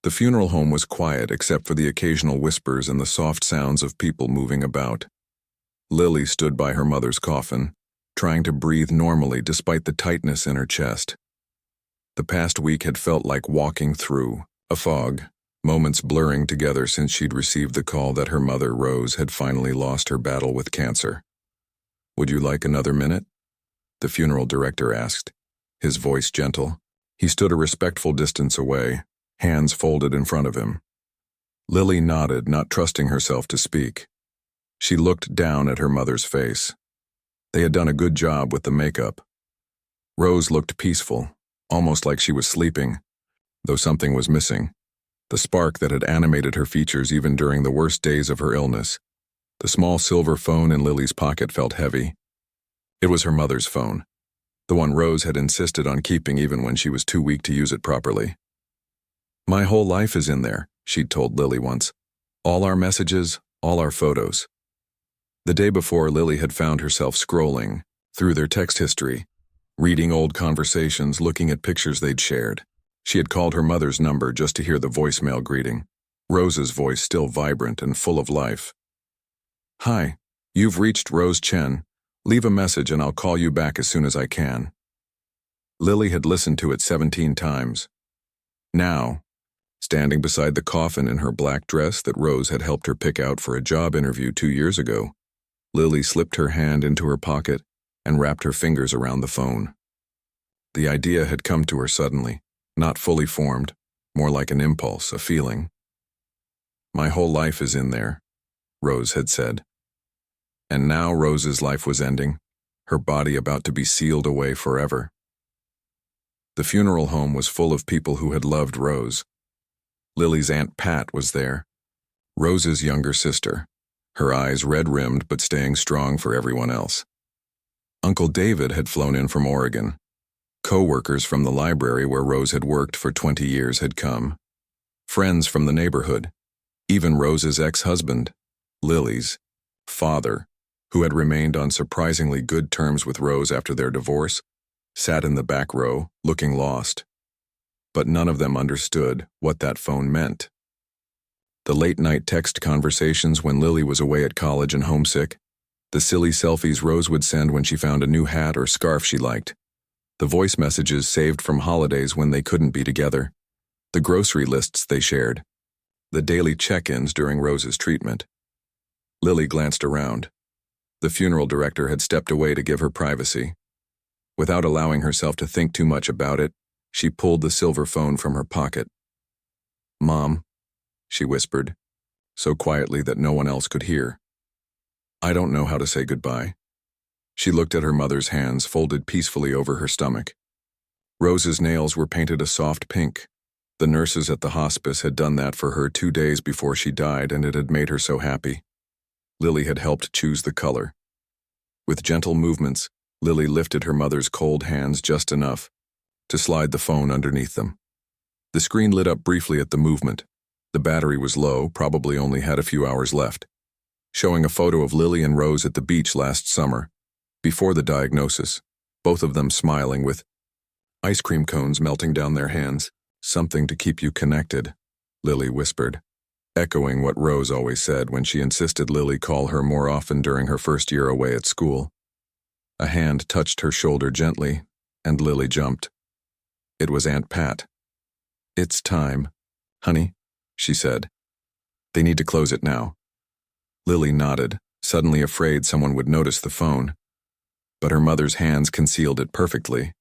The funeral home was quiet except for the occasional whispers and the soft sounds of people moving about. Lily stood by her mother's coffin, trying to breathe normally despite the tightness in her chest. The past week had felt like walking through a fog, moments blurring together since she'd received the call that her mother, Rose, had finally lost her battle with cancer. "Would you like another minute?" the funeral director asked, his voice gentle. He stood a respectful distance away, hands folded in front of him. Lily nodded, not trusting herself to speak. She looked down at her mother's face. They had done a good job with the makeup. Rose looked peaceful, almost like she was sleeping, though something was missing. The spark that had animated her features even during the worst days of her illness. The small silver phone in Lily's pocket felt heavy. It was her mother's phone, the one Rose had insisted on keeping even when she was too weak to use it properly. "My whole life is in there," she'd told Lily once. "All our messages, all our photos." The day before, Lily had found herself scrolling through their text history, reading old conversations, looking at pictures they'd shared. She had called her mother's number just to hear the voicemail greeting, Rose's voice still vibrant and full of life. "Hi, you've reached Rose Chen. Leave a message and I'll call you back as soon as I can." Lily had listened to it 17 times. Now, standing beside the coffin in her black dress that Rose had helped her pick out for a job interview 2 years ago, Lily slipped her hand into her pocket and wrapped her fingers around the phone. The idea had come to her suddenly, not fully formed, more like an impulse, a feeling. "My whole life is in there," Rose had said. And now Rose's life was ending, her body about to be sealed away forever. The funeral home was full of people who had loved Rose. Lily's Aunt Pat was there, Rose's younger sister, her eyes red-rimmed but staying strong for everyone else. Uncle David had flown in from Oregon. Co-workers from the library where Rose had worked for 20 years had come. Friends from the neighborhood, even Rose's ex-husband, Lily's father, who had remained on surprisingly good terms with Rose after their divorce, sat in the back row, looking lost. But none of them understood what that phone meant. The late-night text conversations when Lily was away at college and homesick, the silly selfies Rose would send when she found a new hat or scarf she liked, the voice messages saved from holidays when they couldn't be together, the grocery lists they shared, the daily check-ins during Rose's treatment. Lily glanced around. The funeral director had stepped away to give her privacy. Without allowing herself to think too much about it, she pulled the silver phone from her pocket. "Mom," she whispered, so quietly that no one else could hear. "I don't know how to say goodbye." She looked at her mother's hands folded peacefully over her stomach. Rose's nails were painted a soft pink. The nurses at the hospice had done that for her 2 days before she died, and it had made her so happy. Lily had helped choose the color. With gentle movements, Lily lifted her mother's cold hands just enough to slide the phone underneath them. The screen lit up briefly at the movement. The battery was low, probably only had a few hours left, showing a photo of Lily and Rose at the beach last summer, before the diagnosis, both of them smiling with ice cream cones melting down their hands. "Something to keep you connected," Lily whispered, echoing what Rose always said when she insisted Lily call her more often during her first year away at school. A hand touched her shoulder gently, and Lily jumped. It was Aunt Pat. "It's time, honey," she said. "They need to close it now." Lily nodded, suddenly afraid someone would notice the phone. But her mother's hands concealed it perfectly,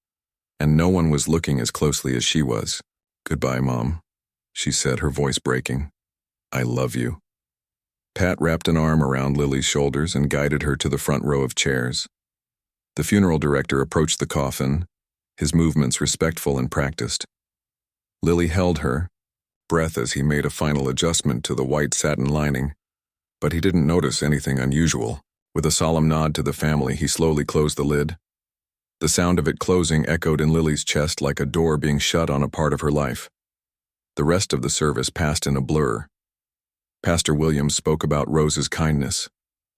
and no one was looking as closely as she was. "Goodbye, Mom," she said, her voice breaking. "I love you." Pat wrapped an arm around Lily's shoulders and guided her to the front row of chairs. The funeral director approached the coffin, his movements respectful and practiced. Lily held her breath as he made a final adjustment to the white satin lining, but he didn't notice anything unusual. With a solemn nod to the family, he slowly closed the lid. The sound of it closing echoed in Lily's chest like a door being shut on a part of her life. The rest of the service passed in a blur. Pastor Williams spoke about Rose's kindness,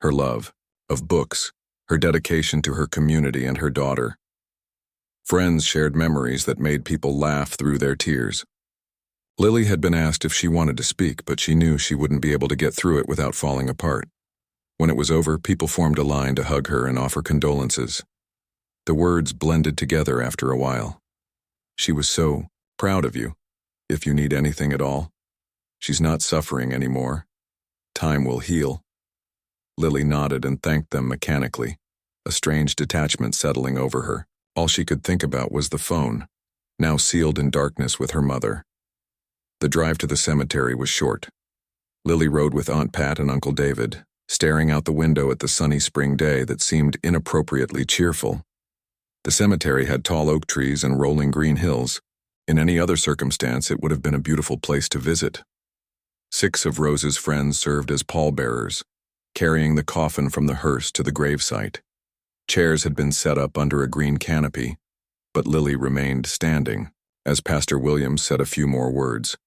her love of books, her dedication to her community and her daughter. Friends shared memories that made people laugh through their tears. Lily had been asked if she wanted to speak, but she knew she wouldn't be able to get through it without falling apart. When it was over, people formed a line to hug her and offer condolences. The words blended together after a while. She was so proud of you. If you need anything at all. She's not suffering anymore. Time will heal. Lily nodded and thanked them mechanically, a strange detachment settling over her. All she could think about was the phone, now sealed in darkness with her mother. The drive to the cemetery was short. Lily rode with Aunt Pat and Uncle David, staring out the window at the sunny spring day that seemed inappropriately cheerful. The cemetery had tall oak trees and rolling green hills. In any other circumstance, it would have been a beautiful place to visit. 6 of Rose's friends served as pallbearers, carrying the coffin from the hearse to the gravesite. Chairs had been set up under a green canopy, but Lily remained standing, as Pastor Williams said a few more words.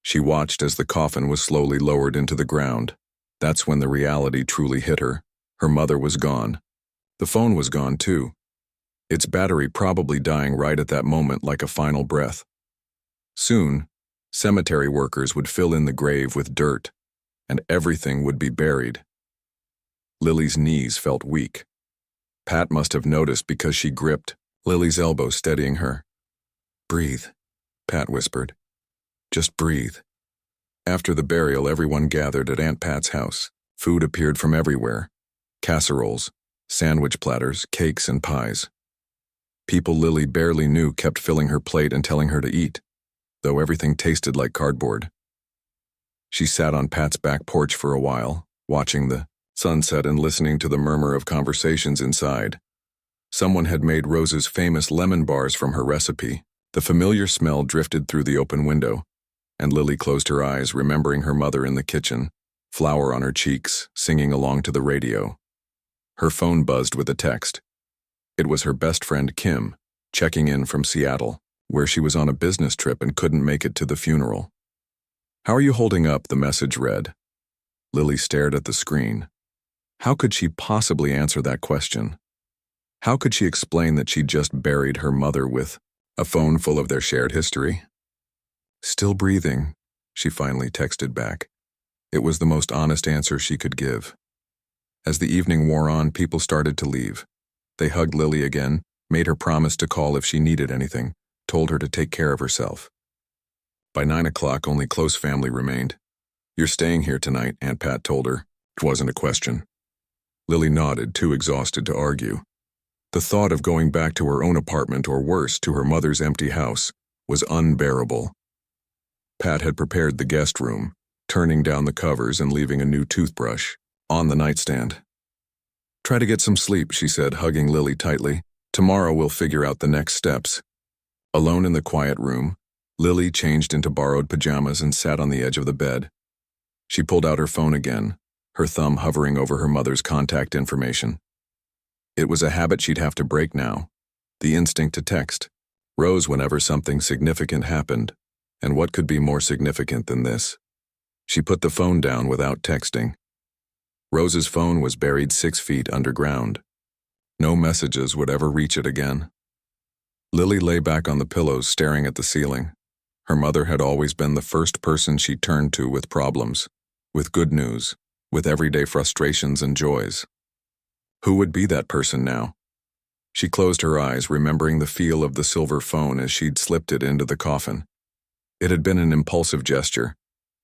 She watched as the coffin was slowly lowered into the ground. That's when the reality truly hit her. Her mother was gone. The phone was gone too. Its battery probably dying right at that moment like a final breath. Soon, cemetery workers would fill in the grave with dirt, and everything would be buried. Lily's knees felt weak. Pat must have noticed because she gripped Lily's elbow, steadying her. "Breathe," Pat whispered. "Just breathe." After the burial, everyone gathered at Aunt Pat's house. Food appeared from everywhere. Casseroles, sandwich platters, cakes, and pies. People Lily barely knew kept filling her plate and telling her to eat, though everything tasted like cardboard. She sat on Pat's back porch for a while, watching the sunset and listening to the murmur of conversations inside. Someone had made Rose's famous lemon bars from her recipe. The familiar smell drifted through the open window, and Lily closed her eyes, remembering her mother in the kitchen, flour on her cheeks, singing along to the radio. Her phone buzzed with a text. It was her best friend Kim, checking in from Seattle, where she was on a business trip and couldn't make it to the funeral. "How are you holding up?" the message read. Lily stared at the screen. How could she possibly answer that question? How could she explain that she just buried her mother with a phone full of their shared history? "Still breathing," she finally texted back. It was the most honest answer she could give. As the evening wore on, people started to leave. They hugged Lily again, made her promise to call if she needed anything, told her to take care of herself. By 9 o'clock, only close family remained. "You're staying here tonight," Aunt Pat told her. It wasn't a question. Lily nodded, too exhausted to argue. The thought of going back to her own apartment, or worse, to her mother's empty house, was unbearable. Pat had prepared the guest room, turning down the covers and leaving a new toothbrush on the nightstand. "Try to get some sleep," she said, hugging Lily tightly. "Tomorrow we'll figure out the next steps." Alone in the quiet room, Lily changed into borrowed pajamas and sat on the edge of the bed. She pulled out her phone again, her thumb hovering over her mother's contact information. It was a habit she'd have to break now, the instinct to text Rose whenever something significant happened, and what could be more significant than this? She put the phone down without texting. Rose's phone was buried 6 feet underground. No messages would ever reach it again. Lily lay back on the pillows, staring at the ceiling. Her mother had always been the first person she turned to with problems, with good news, with everyday frustrations and joys. Who would be that person now? She closed her eyes, remembering the feel of the silver phone as she'd slipped it into the coffin. It had been an impulsive gesture,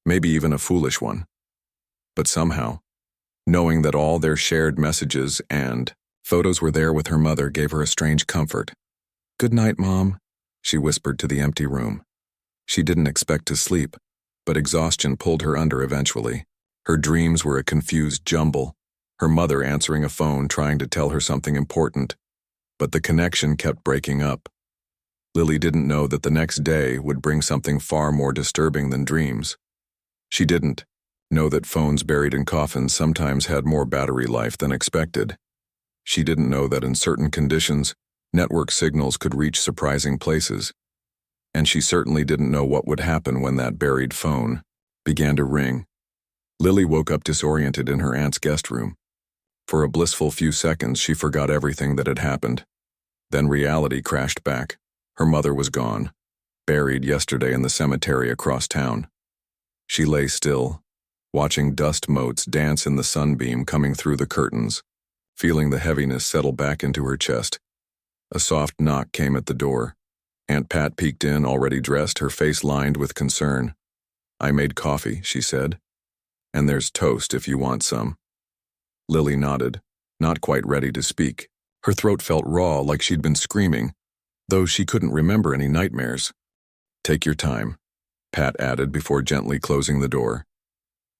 maybe even a foolish one. But somehow, knowing that all their shared messages and photos were there with her mother gave her a strange comfort. "Good night, Mom," she whispered to the empty room. She didn't expect to sleep, but exhaustion pulled her under eventually. Her dreams were a confused jumble, her mother answering a phone trying to tell her something important, but the connection kept breaking up. Lily didn't know that the next day would bring something far more disturbing than dreams. She didn't know that phones buried in coffins sometimes had more battery life than expected. She didn't know that in certain conditions, network signals could reach surprising places. And she certainly didn't know what would happen when that buried phone began to ring. Lily woke up disoriented in her aunt's guest room. For a blissful few seconds, she forgot everything that had happened. Then reality crashed back. Her mother was gone, buried yesterday in the cemetery across town. She lay still, watching dust motes dance in the sunbeam coming through the curtains, feeling the heaviness settle back into her chest. A soft knock came at the door. Aunt Pat peeked in, already dressed, her face lined with concern. "I made coffee," she said. "And there's toast if you want some." Lily nodded, not quite ready to speak. Her throat felt raw, like she'd been screaming, though she couldn't remember any nightmares. "Take your time," Pat added before gently closing the door.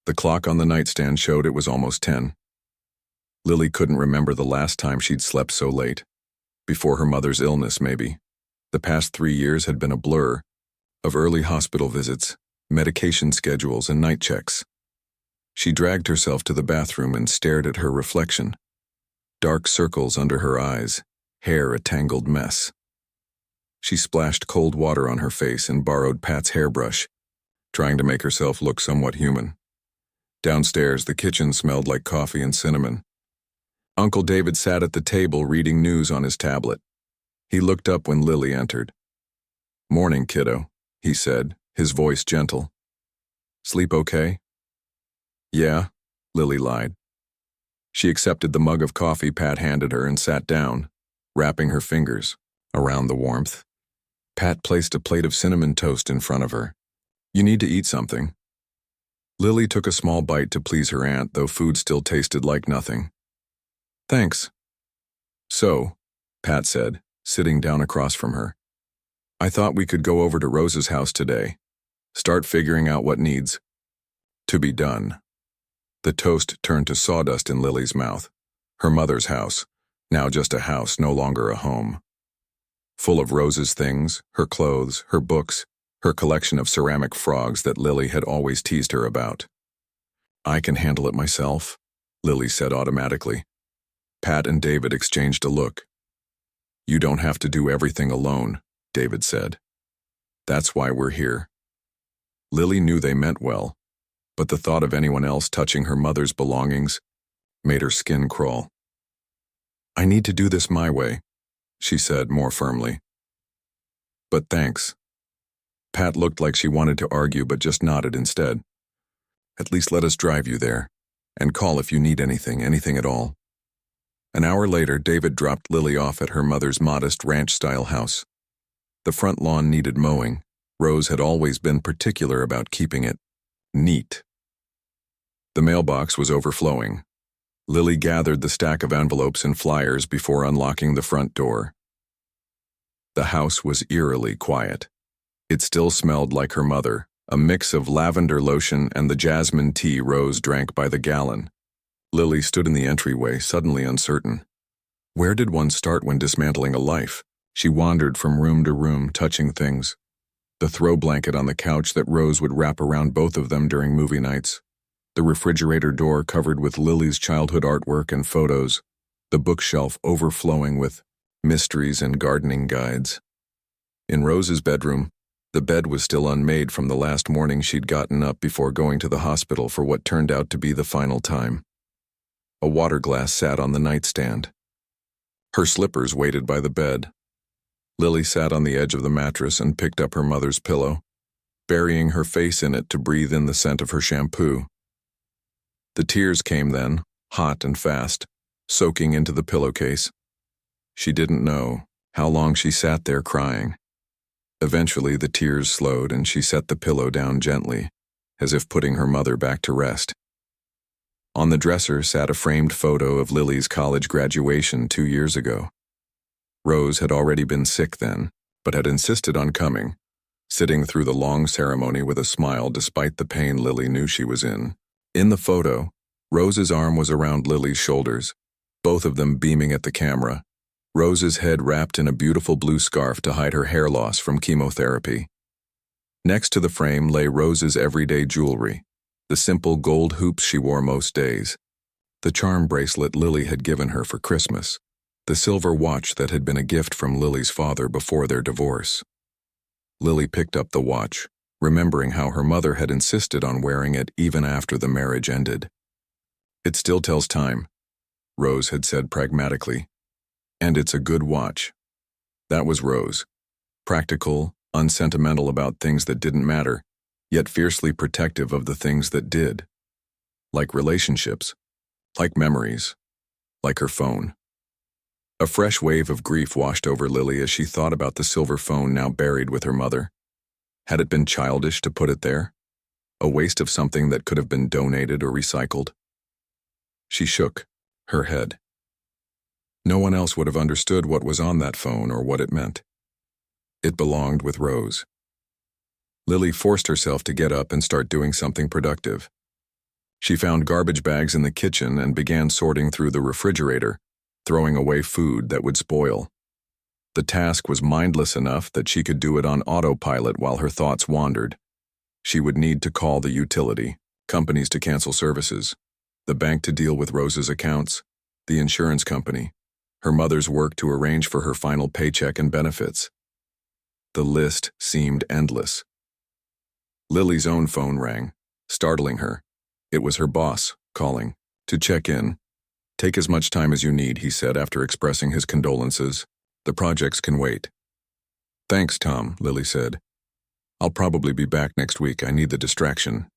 The clock on the nightstand showed it was almost 10. Lily couldn't remember the last time she'd slept so late. Before her mother's illness, maybe. The past 3 years had been a blur of early hospital visits, medication schedules, and night checks. She dragged herself to the bathroom and stared at her reflection. Dark circles under her eyes, hair a tangled mess. She splashed cold water on her face and borrowed Pat's hairbrush, trying to make herself look somewhat human. Downstairs, the kitchen smelled like coffee and cinnamon. Uncle David sat at the table reading news on his tablet. He looked up when Lily entered. "Morning, kiddo," he said, his voice gentle. "Sleep okay?" "Yeah," Lily lied. She accepted the mug of coffee Pat handed her and sat down, wrapping her fingers around the warmth. Pat placed a plate of cinnamon toast in front of her. "You need to eat something." Lily took a small bite to please her aunt, though food still tasted like nothing. "Thanks." "So," Pat said, sitting down across from her, "I thought we could go over to Rose's house today. Start figuring out what needs to be done." The toast turned to sawdust in Lily's mouth. Her mother's house, now just a house, no longer a home. Full of Rose's things, her clothes, her books, her collection of ceramic frogs that Lily had always teased her about. "I can handle it myself," Lily said automatically. Pat and David exchanged a look. "You don't have to do everything alone," David said. "That's why we're here." Lily knew they meant well, but the thought of anyone else touching her mother's belongings made her skin crawl. "I need to do this my way," she said more firmly. "But thanks." Pat looked like she wanted to argue but just nodded instead. "At least let us drive you there, and call if you need anything at all." An hour later, David dropped Lily off at her mother's modest ranch-style house. The front lawn needed mowing. Rose had always been particular about keeping it neat. The mailbox was overflowing. Lily gathered the stack of envelopes and flyers before unlocking the front door. The house was eerily quiet. It still smelled like her mother, a mix of lavender lotion and the jasmine tea Rose drank by the gallon. Lily stood in the entryway, suddenly uncertain. Where did one start when dismantling a life? She wandered from room to room, touching things. The throw blanket on the couch that Rose would wrap around both of them during movie nights. The refrigerator door covered with Lily's childhood artwork and photos. The bookshelf overflowing with mysteries and gardening guides. In Rose's bedroom, the bed was still unmade from the last morning she'd gotten up before going to the hospital for what turned out to be the final time. A water glass sat on the nightstand. Her slippers waited by the bed. Lily sat on the edge of the mattress and picked up her mother's pillow, burying her face in it to breathe in the scent of her shampoo. The tears came then, hot and fast, soaking into the pillowcase. She didn't know how long she sat there crying. Eventually the tears slowed and she set the pillow down gently, as if putting her mother back to rest. On the dresser sat a framed photo of Lily's college graduation 2 years ago. Rose had already been sick then, but had insisted on coming, sitting through the long ceremony with a smile despite the pain Lily knew she was in. In the photo, Rose's arm was around Lily's shoulders, both of them beaming at the camera, Rose's head wrapped in a beautiful blue scarf to hide her hair loss from chemotherapy. Next to the frame lay Rose's everyday jewelry, the simple gold hoops she wore most days, the charm bracelet Lily had given her for Christmas, the silver watch that had been a gift from Lily's father before their divorce. Lily picked up the watch, remembering how her mother had insisted on wearing it even after the marriage ended. "It still tells time," Rose had said pragmatically. "And it's a good watch." That was Rose. Practical, unsentimental about things that didn't matter, yet fiercely protective of the things that did. Like relationships, like memories, like her phone. A fresh wave of grief washed over Lily as she thought about the silver phone now buried with her mother. Had it been childish to put it there? A waste of something that could have been donated or recycled? She shook her head. No one else would have understood what was on that phone or what it meant. It belonged with Rose. Lily forced herself to get up and start doing something productive. She found garbage bags in the kitchen and began sorting through the refrigerator, throwing away food that would spoil. The task was mindless enough that she could do it on autopilot while her thoughts wandered. She would need to call the utility, companies to cancel services, the bank to deal with Rose's accounts, the insurance company, her mother's work to arrange for her final paycheck and benefits. The list seemed endless. Lily's own phone rang, startling her. It was her boss, calling. To check in. Take as much time as you need, he said after expressing his condolences. The projects can wait. Thanks, Tom, Lily said. I'll probably be back next week. I need the distraction.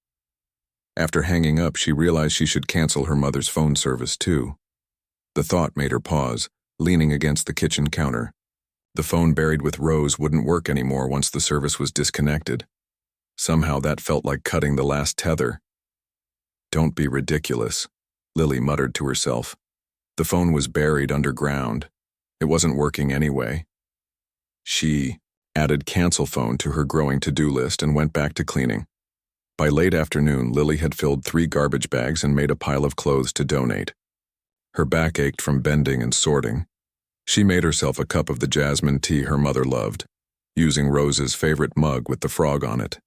After hanging up, she realized she should cancel her mother's phone service too. The thought made her pause, leaning against the kitchen counter. The phone buried with Rose wouldn't work anymore once the service was disconnected. Somehow that felt like cutting the last tether. Don't be ridiculous, Lily muttered to herself. The phone was buried underground. It wasn't working anyway. She added cancel phone to her growing to-do list and went back to cleaning. By late afternoon, Lily had filled 3 garbage bags and made a pile of clothes to donate. Her back ached from bending and sorting. She made herself a cup of the jasmine tea her mother loved, using Rose's favorite mug with the frog on it.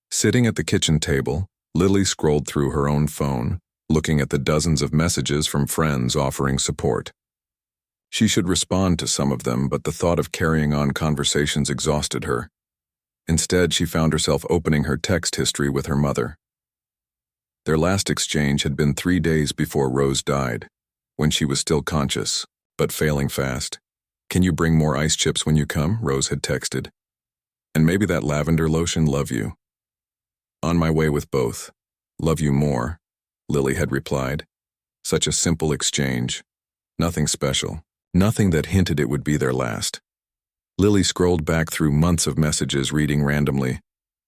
Sitting at the kitchen table, Lily scrolled through her own phone, looking at the dozens of messages from friends offering support. She should respond to some of them, but the thought of carrying on conversations exhausted her. Instead, she found herself opening her text history with her mother. Their last exchange had been 3 days before Rose died, when she was still conscious, but failing fast. Can you bring more ice chips when you come? Rose had texted. And maybe that lavender lotion, love you. On my way with both. Love you more, Lily had replied. Such a simple exchange. Nothing special. Nothing that hinted it would be their last. Lily scrolled back through months of messages reading randomly.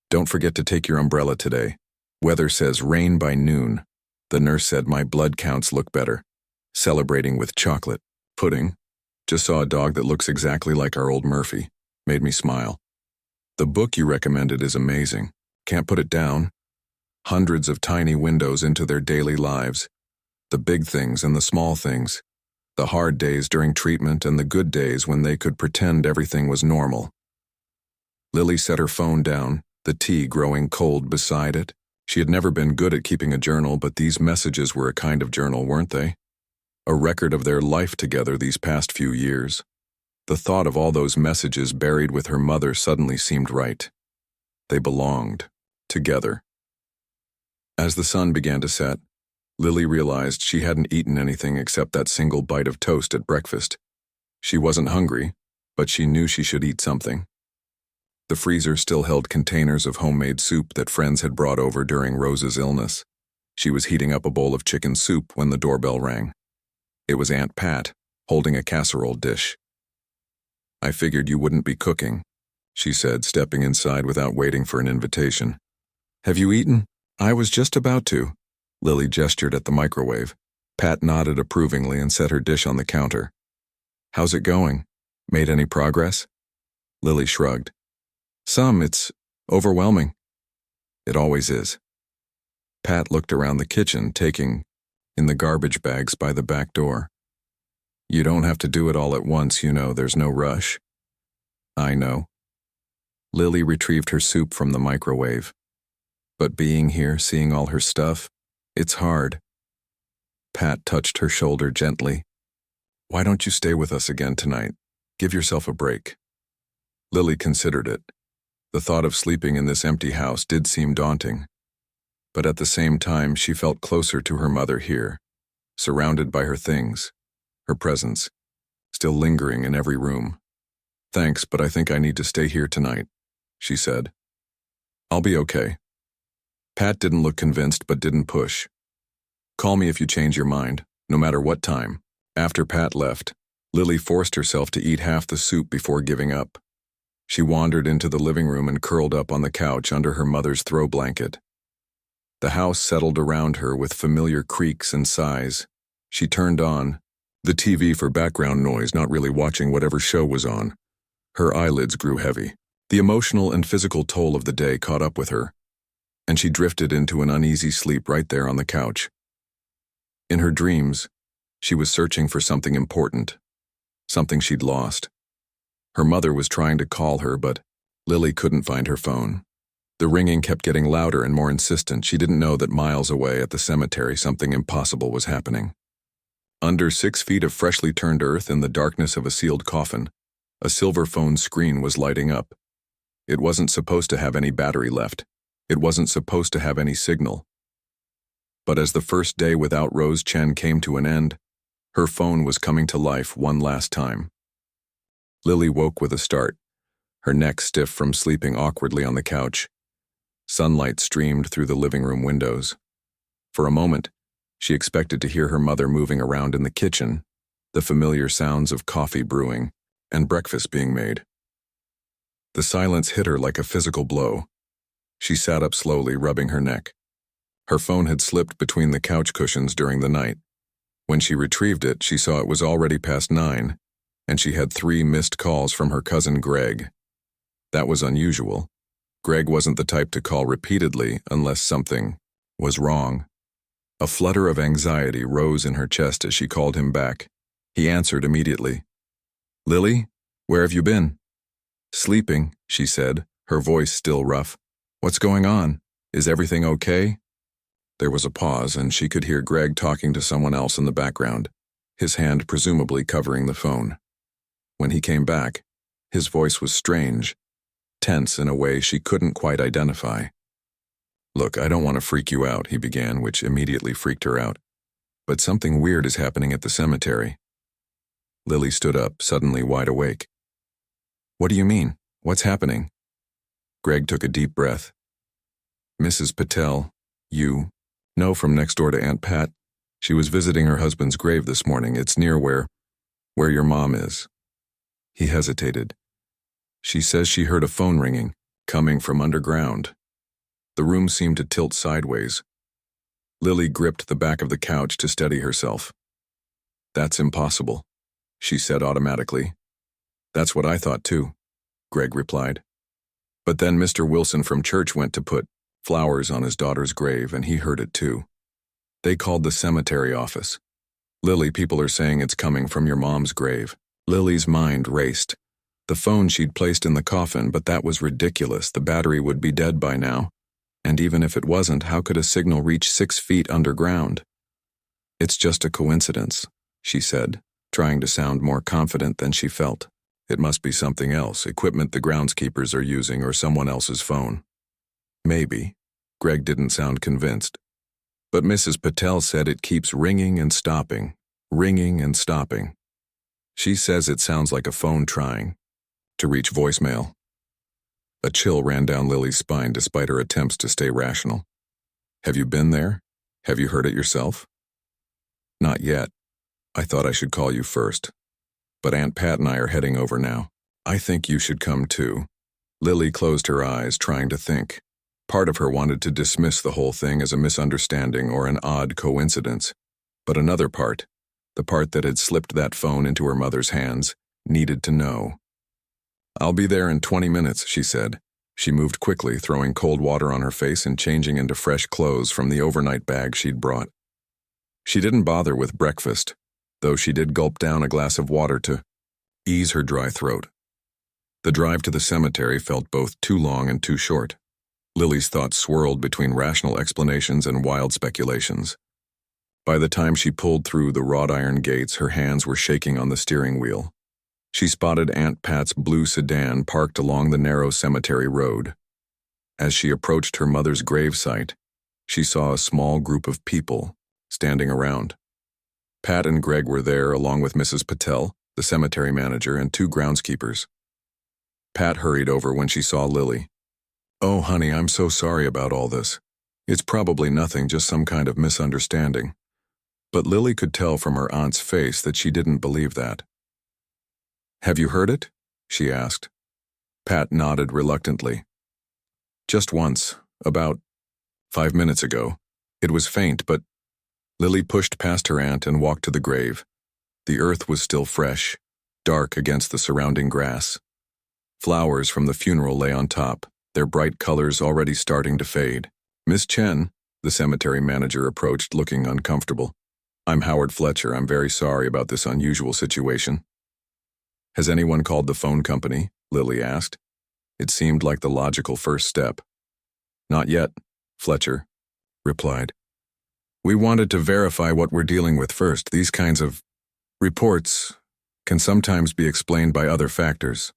Don't forget to take your umbrella today. Weather says rain by noon. The nurse said my blood counts look better. Celebrating with chocolate. Pudding. Just saw a dog that looks exactly like our old Murphy. Made me smile. The book you recommended is amazing. Can't put it down. Hundreds of tiny windows into their daily lives. The big things and the small things. The hard days during treatment and the good days when they could pretend everything was normal. Lily set her phone down, the tea growing cold beside it. She had never been good at keeping a journal, but these messages were a kind of journal, weren't they? A record of their life together these past few years. The thought of all those messages buried with her mother suddenly seemed right. They belonged, together. As the sun began to set, Lily realized she hadn't eaten anything except that single bite of toast at breakfast. She wasn't hungry, but she knew she should eat something. The freezer still held containers of homemade soup that friends had brought over during Rose's illness. She was heating up a bowl of chicken soup when the doorbell rang. It was Aunt Pat, holding a casserole dish. I figured you wouldn't be cooking, she said, stepping inside without waiting for an invitation. Have you eaten? I was just about to. Lily gestured at the microwave. Pat nodded approvingly and set her dish on the counter. How's it going? Made any progress? Lily shrugged. Some, it's overwhelming. It always is. Pat looked around the kitchen, taking in the garbage bags by the back door. You don't have to do it all at once, you know, there's no rush. I know. Lily retrieved her soup from the microwave. But being here, seeing all her stuff, it's hard. Pat touched her shoulder gently. Why don't you stay with us again tonight? Give yourself a break. Lily considered it. The thought of sleeping in this empty house did seem daunting. But at the same time, she felt closer to her mother here, surrounded by her things, her presence, still lingering in every room. "Thanks, but I think I need to stay here tonight," she said. "I'll be okay." Pat didn't look convinced but didn't push. "Call me if you change your mind, no matter what time." After Pat left, Lily forced herself to eat half the soup before giving up. She wandered into the living room and curled up on the couch under her mother's throw blanket. The house settled around her with familiar creaks and sighs. She turned on the TV for background noise, not really watching whatever show was on. Her eyelids grew heavy. The emotional and physical toll of the day caught up with her, and she drifted into an uneasy sleep right there on the couch. In her dreams, she was searching for something important, something she'd lost. Her mother was trying to call her, but Lily couldn't find her phone. The ringing kept getting louder and more insistent. She didn't know that miles away at the cemetery something impossible was happening. Under 6 feet of freshly turned earth in the darkness of a sealed coffin, a silver phone screen was lighting up. It wasn't supposed to have any battery left. It wasn't supposed to have any signal. But as the first day without Rose Chen came to an end, her phone was coming to life one last time. Lily woke with a start, her neck stiff from sleeping awkwardly on the couch. Sunlight streamed through the living room windows. For a moment, she expected to hear her mother moving around in the kitchen, the familiar sounds of coffee brewing and breakfast being made. The silence hit her like a physical blow. She sat up slowly, rubbing her neck. Her phone had slipped between the couch cushions during the night. When she retrieved it, she saw it was already past 9, and she had 3 missed calls from her cousin Greg. That was unusual. Greg wasn't the type to call repeatedly unless something was wrong. A flutter of anxiety rose in her chest as she called him back. He answered immediately. "Lily, where have you been?" "Sleeping," she said, her voice still rough. "What's going on? Is everything okay?" There was a pause, and she could hear Greg talking to someone else in the background, his hand presumably covering the phone. When he came back, his voice was strange, tense in a way she couldn't quite identify. "Look, I don't want to freak you out," he began, which immediately freaked her out. "But something weird is happening at the cemetery." Lily stood up, suddenly wide awake. "What do you mean? What's happening?" Greg took a deep breath. "Mrs. Patel, you know from next door to Aunt Pat. She was visiting her husband's grave this morning. It's near where your mom is." He hesitated. "She says she heard a phone ringing, coming from underground." The room seemed to tilt sideways. Lily gripped the back of the couch to steady herself. "That's impossible," she said automatically. "That's what I thought too," Greg replied. "But then Mr. Wilson from church went to put flowers on his daughter's grave, and he heard it too. They called the cemetery office. Lily, people are saying it's coming from your mom's grave." Lily's mind raced. The phone she'd placed in the coffin, but that was ridiculous. The battery would be dead by now. And even if it wasn't, how could a signal reach 6 feet underground? "It's just a coincidence," she said, trying to sound more confident than she felt. "It must be something else, equipment the groundskeepers are using or someone else's phone." "Maybe." Greg didn't sound convinced. "But Mrs. Patel said it keeps ringing and stopping, ringing and stopping. She says it sounds like a phone trying to reach voicemail." A chill ran down Lily's spine despite her attempts to stay rational. "Have you been there? Have you heard it yourself?" "Not yet. I thought I should call you first. But Aunt Pat and I are heading over now. I think you should come too." Lily closed her eyes, trying to think. Part of her wanted to dismiss the whole thing as a misunderstanding or an odd coincidence. But another part, the part that had slipped that phone into her mother's hands, needed to know. "I'll be there in 20 minutes, she said. She moved quickly, throwing cold water on her face and changing into fresh clothes from the overnight bag she'd brought. She didn't bother with breakfast, though she did gulp down a glass of water to ease her dry throat. The drive to the cemetery felt both too long and too short. Lily's thoughts swirled between rational explanations and wild speculations. By the time she pulled through the wrought iron gates, her hands were shaking on the steering wheel. She spotted Aunt Pat's blue sedan parked along the narrow cemetery road. As she approached her mother's gravesite, she saw a small group of people standing around. Pat and Greg were there, along with Mrs. Patel, the cemetery manager, and 2 groundskeepers. Pat hurried over when she saw Lily. "Oh, honey, I'm so sorry about all this. It's probably nothing, just some kind of misunderstanding." But Lily could tell from her aunt's face that she didn't believe that. "Have you heard it?" she asked. Pat nodded reluctantly. "Just once, about 5 minutes ago. It was faint, but—" Lily pushed past her aunt and walked to the grave. The earth was still fresh, dark against the surrounding grass. Flowers from the funeral lay on top, their bright colors already starting to fade. "Miss Chen," the cemetery manager approached, looking uncomfortable. "I'm Howard Fletcher. I'm very sorry about this unusual situation." "Has anyone called the phone company?" Lily asked. It seemed like the logical first step. "Not yet," Fletcher replied. "We wanted to verify what we're dealing with first. These kinds of reports can sometimes be explained by other factors."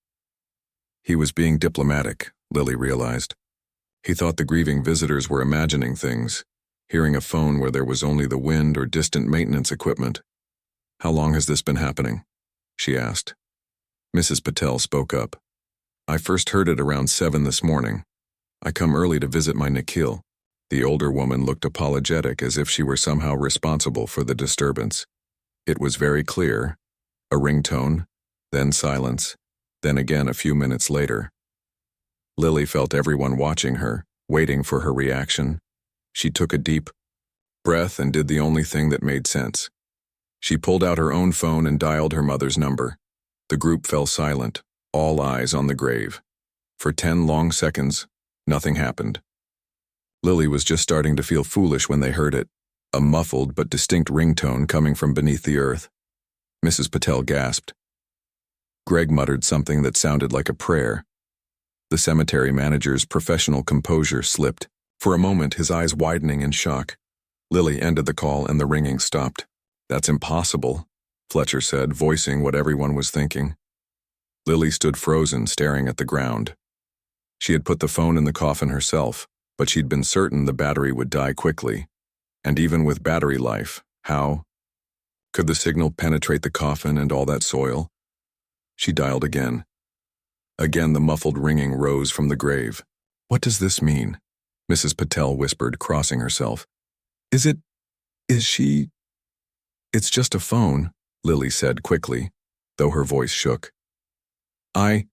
He was being diplomatic, Lily realized. He thought the grieving visitors were imagining things, hearing a phone where there was only the wind or distant maintenance equipment. "How long has this been happening?" she asked. Mrs. Patel spoke up. "I first heard it around 7 this morning. I come early to visit my Nikhil." The older woman looked apologetic, as if she were somehow responsible for the disturbance. It was very clear. A ringtone, then silence, then again a few minutes later. Lily felt everyone watching her, waiting for her reaction. She took a deep breath and did the only thing that made sense. She pulled out her own phone and dialed her mother's number. The group fell silent, all eyes on the grave. For 10 long seconds, nothing happened. Lily was just starting to feel foolish when they heard it, a muffled but distinct ringtone coming from beneath the earth. Mrs. Patel gasped. Greg muttered something that sounded like a prayer. The cemetery manager's professional composure slipped, for a moment his eyes widening in shock. Lily ended the call and the ringing stopped. "That's impossible," Fletcher said, voicing what everyone was thinking. Lily stood frozen, staring at the ground. She had put the phone in the coffin herself, but she'd been certain the battery would die quickly. And even with battery life, how could the signal penetrate the coffin and all that soil? She dialed again. Again the muffled ringing rose from the grave. "What does this mean?" Mrs. Patel whispered, crossing herself. Is she... "It's just a phone," Lily said quickly, though her voice shook. I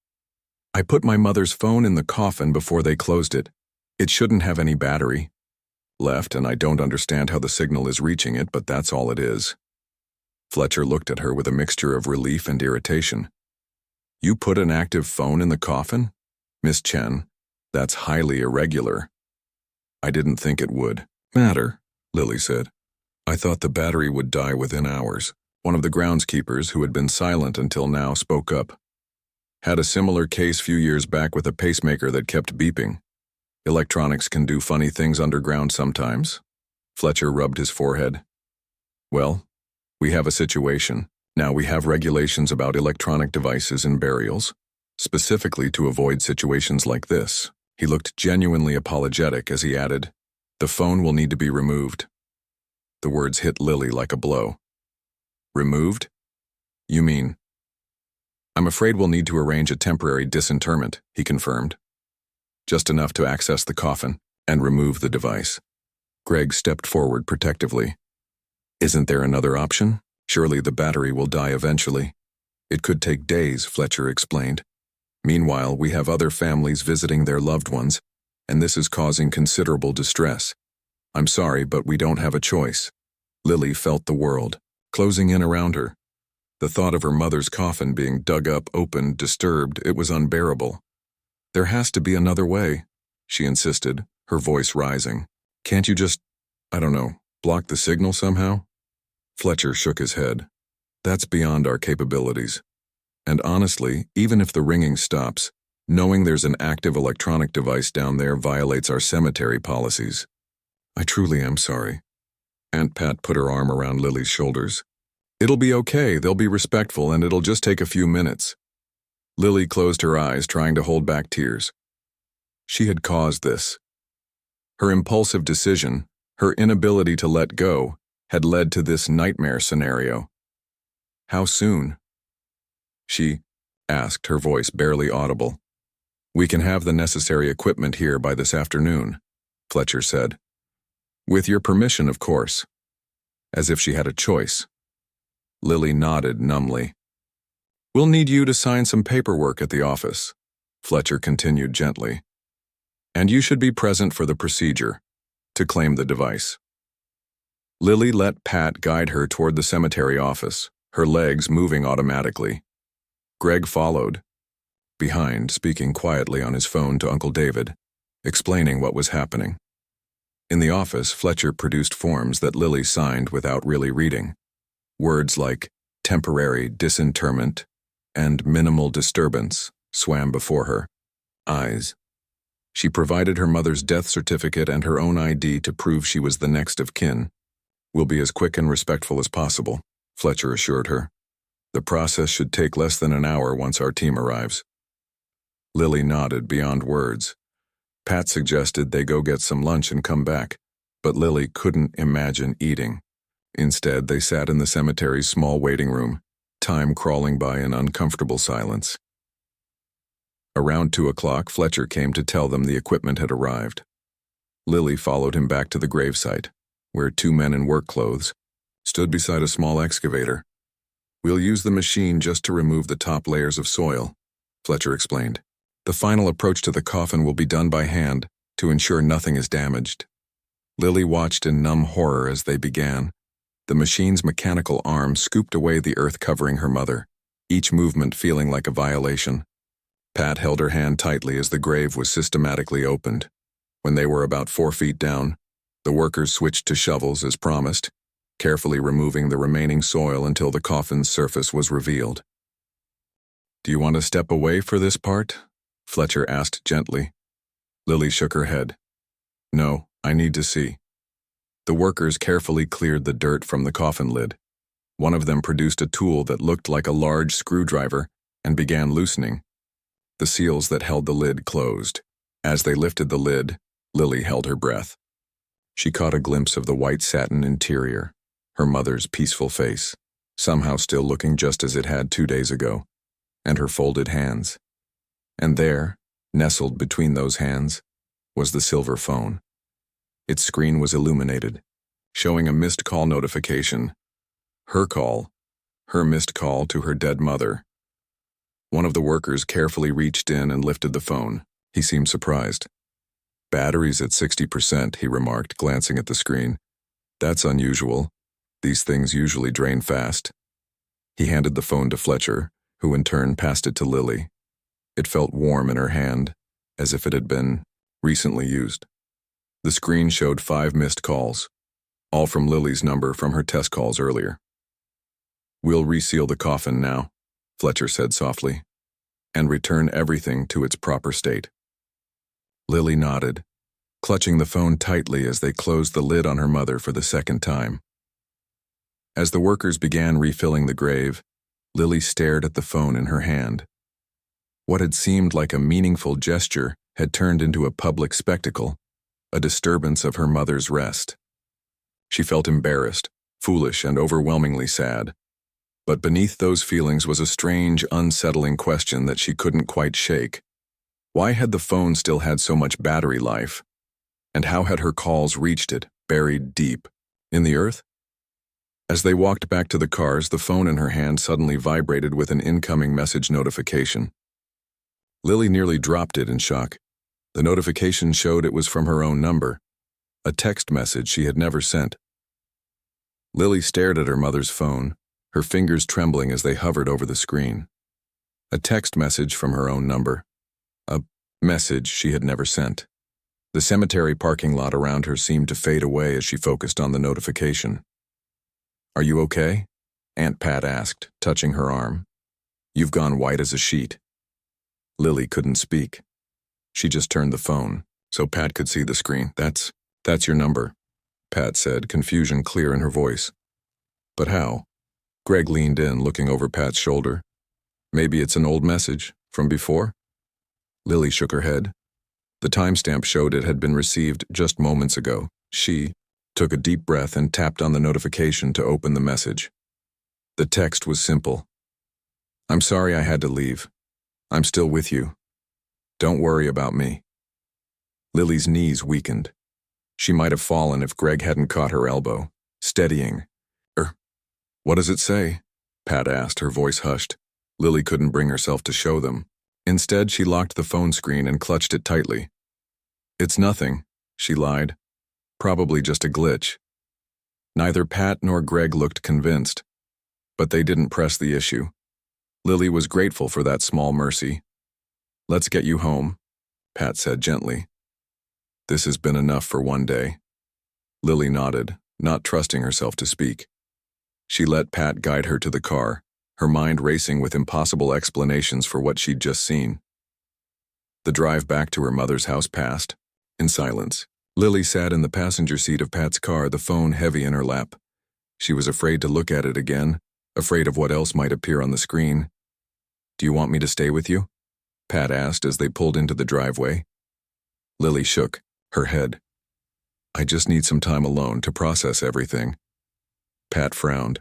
put my mother's phone in the coffin before they closed it. It shouldn't have any battery left, and I don't understand how the signal is reaching it, but that's all it is." Fletcher looked at her with a mixture of relief and irritation. "You put an active phone in the coffin? Miss Chen, that's highly irregular." "I didn't think it would matter," Lily said. "I thought the battery would die within hours." One of the groundskeepers, who had been silent until now, spoke up. "Had a similar case few years back with a pacemaker that kept beeping. Electronics can do funny things underground sometimes." Fletcher rubbed his forehead. "Well, we have a situation. Now we have regulations about electronic devices in burials, specifically to avoid situations like this." He looked genuinely apologetic as he added, "The phone will need to be removed." The words hit Lily like a blow. "Removed? You mean—" "I'm afraid we'll need to arrange a temporary disinterment," he confirmed. "Just enough to access the coffin and remove the device." Greg stepped forward protectively. "Isn't there another option? Surely the battery will die eventually." "It could take days," Fletcher explained. "Meanwhile, we have other families visiting their loved ones, and this is causing considerable distress. I'm sorry, but we don't have a choice." Lily felt the world closing in around her. The thought of her mother's coffin being dug up, open, disturbed, it was unbearable. "There has to be another way," she insisted, her voice rising. "Can't you just, I don't know, block the signal somehow?" Fletcher shook his head. "That's beyond our capabilities. And honestly, even if the ringing stops, knowing there's an active electronic device down there violates our cemetery policies." "I truly am sorry." Aunt Pat put her arm around Lily's shoulders. "It'll be okay, they'll be respectful, and it'll just take a few minutes." Lily closed her eyes, trying to hold back tears. She had caused this. Her impulsive decision, her inability to let go, had led to this nightmare scenario. "How soon?" she asked, her voice barely audible. We can have the necessary equipment here by this afternoon, Fletcher said. With your permission, of course. As if she had a choice. Lily nodded numbly. We'll need you to sign some paperwork at the office, Fletcher continued gently. And you should be present for the procedure, to claim the device. Lily let Pat guide her toward the cemetery office, her legs moving automatically. Greg followed, behind, speaking quietly on his phone to Uncle David, explaining what was happening. In the office, Fletcher produced forms that Lily signed without really reading. Words like temporary disinterment and minimal disturbance swam before her eyes. She provided her mother's death certificate and her own ID to prove she was the next of kin. We'll be as quick and respectful as possible, Fletcher assured her. The process should take less than an hour once our team arrives. Lily nodded beyond words. Pat suggested they go get some lunch and come back, but Lily couldn't imagine eating. Instead, they sat in the cemetery's small waiting room, time crawling by in uncomfortable silence. Around 2 o'clock, Fletcher came to tell them the equipment had arrived. Lily followed him back to the gravesite, where 2 men in work clothes stood beside a small excavator. We'll use the machine just to remove the top layers of soil, Fletcher explained. The final approach to the coffin will be done by hand to ensure nothing is damaged. Lily watched in numb horror as they began. The machine's mechanical arm scooped away the earth covering her mother, each movement feeling like a violation. Pat held her hand tightly as the grave was systematically opened. When they were about 4 feet down, the workers switched to shovels as promised, carefully removing the remaining soil until the coffin's surface was revealed. Do you want to step away for this part? Fletcher asked gently. Lily shook her head. No, I need to see. The workers carefully cleared the dirt from the coffin lid. One of them produced a tool that looked like a large screwdriver and began loosening. The seals that held the lid closed. As they lifted the lid, Lily held her breath. She caught a glimpse of the white satin interior, her mother's peaceful face, somehow still looking just as it had 2 days ago, and her folded hands. And there, nestled between those hands, was the silver phone. Its screen was illuminated, showing a missed call notification. Her call, her missed call to her dead mother. One of the workers carefully reached in and lifted the phone. He seemed surprised. Battery's at 60%, he remarked, glancing at the screen. That's unusual. These things usually drain fast. He handed the phone to Fletcher, who in turn passed it to Lily. It felt warm in her hand, as if it had been recently used. The screen showed 5 missed calls, all from Lily's number from her test calls earlier. We'll reseal the coffin now, Fletcher said softly, and return everything to its proper state. Lily nodded, clutching the phone tightly as they closed the lid on her mother for the second time. As the workers began refilling the grave, Lily stared at the phone in her hand. What had seemed like a meaningful gesture had turned into a public spectacle, a disturbance of her mother's rest. She felt embarrassed, foolish, and overwhelmingly sad. But beneath those feelings was a strange, unsettling question that she couldn't quite shake. Why had the phone still had so much battery life? And how had her calls reached it, buried deep, in the earth? As they walked back to the cars, the phone in her hand suddenly vibrated with an incoming message notification. Lily nearly dropped it in shock. The notification showed it was from her own number, a text message she had never sent. Lily stared at her mother's phone, her fingers trembling as they hovered over the screen. A text message from her own number. A message she had never sent. The cemetery parking lot around her seemed to fade away as she focused on the notification. Are you okay? Aunt Pat asked, touching her arm. You've gone white as a sheet. Lily couldn't speak. She just turned the phone, so Pat could see the screen. That's your number, Pat said, confusion clear in her voice. But how? Greg leaned in, looking over Pat's shoulder. Maybe it's an old message, from before? Lily shook her head. The timestamp showed it had been received just moments ago. She took a deep breath and tapped on the notification to open the message. The text was simple. I'm sorry I had to leave. I'm still with you. Don't worry about me. Lily's knees weakened. She might have fallen if Greg hadn't caught her elbow, steadying. What does it say? Pat asked, her voice hushed. Lily couldn't bring herself to show them. Instead, she locked the phone screen and clutched it tightly. It's nothing, she lied. Probably just a glitch. Neither Pat nor Greg looked convinced, but they didn't press the issue. Lily was grateful for that small mercy. Let's get you home, Pat said gently. This has been enough for one day. Lily nodded, not trusting herself to speak. She let Pat guide her to the car, her mind racing with impossible explanations for what she'd just seen. The drive back to her mother's house passed, in silence. Lily sat in the passenger seat of Pat's car, the phone heavy in her lap. She was afraid to look at it again, afraid of what else might appear on the screen. Do you want me to stay with you? Pat asked as they pulled into the driveway. Lily shook her head. I just need some time alone to process everything. Pat frowned.